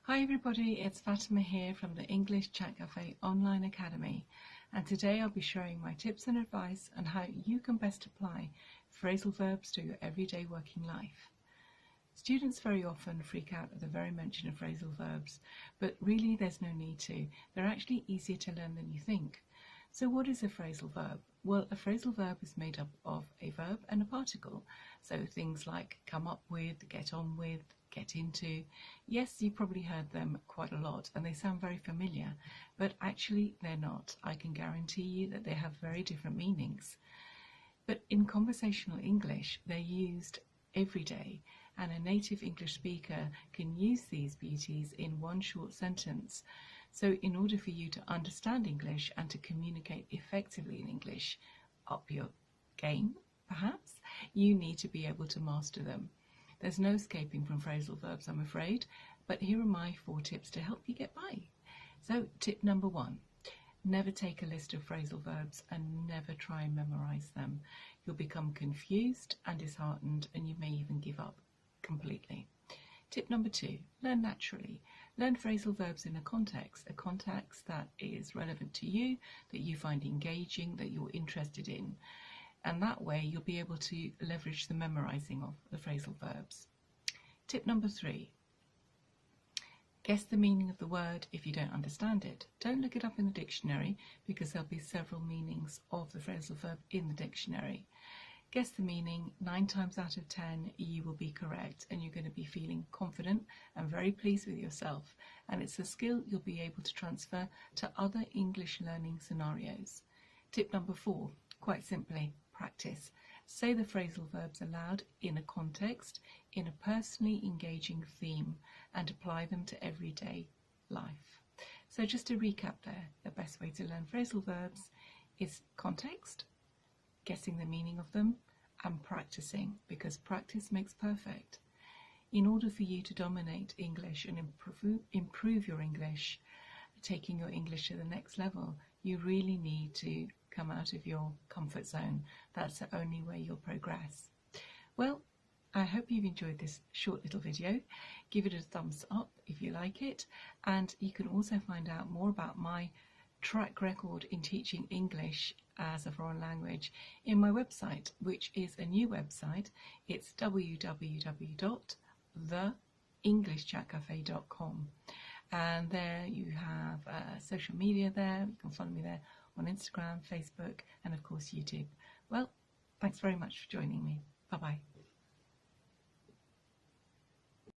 Hi everybody, it's Fatima here from the English Chat Cafe Online Academy, and today I'll be sharing my tips and advice on how you can best apply phrasal verbs to your everyday working life. Students very often freak out at the very mention of phrasal verbs, but really there's no need to. They're actually easier to learn than you think. So what is a phrasal verb? Well, a phrasal verb is made up of a verb and a particle. So things like come up with, get on with, get into. Yes, you've probably heard them quite a lot and they sound very familiar, but actually they're not. I can guarantee you that they have very different meanings. But in conversational English, they're used every day, and a native English speaker can use these beauties in one short sentence. So in order for you to understand English and to communicate effectively in English, up your game perhaps, you need to be able to master them. There's no escaping from phrasal verbs, I'm afraid, but here are my 4 tips to help you get by. So tip number 1, never take a list of phrasal verbs and never try and memorize them. You'll become confused and disheartened, and you may even give up completely. Tip number 2, learn naturally. Learn phrasal verbs in a context that is relevant to you, that you find engaging, that you're interested in. And that way you'll be able to leverage the memorizing of the phrasal verbs. Tip number 3, guess the meaning of the word if you don't understand it. Don't look it up in the dictionary because there'll be several meanings of the phrasal verb in the dictionary. Guess the meaning, 9 times out of 10 you will be correct, and you're going to be feeling confident and very pleased with yourself, and it's a skill you'll be able to transfer to other English learning scenarios. Tip number 4, quite simply, practice. Say the phrasal verbs aloud in a context, in a personally engaging theme, and apply them to everyday life. So just to recap there, the best way to learn phrasal verbs is context, guessing the meaning of them, and practicing, because practice makes perfect. In order for you to dominate English and improve your English, taking your English to the next level, you really need to come out of your comfort zone. That's the only way you'll progress. Well, I hope you've enjoyed this short little video. Give it a thumbs up if you like it, and you can also find out more about my track record in teaching English as a foreign language in my website, which is a new website. It's www.theenglishchatcafe.com, and there you have social media there. You can follow me there on Instagram, Facebook, and of course YouTube. Well, thanks very much for joining me. Bye bye.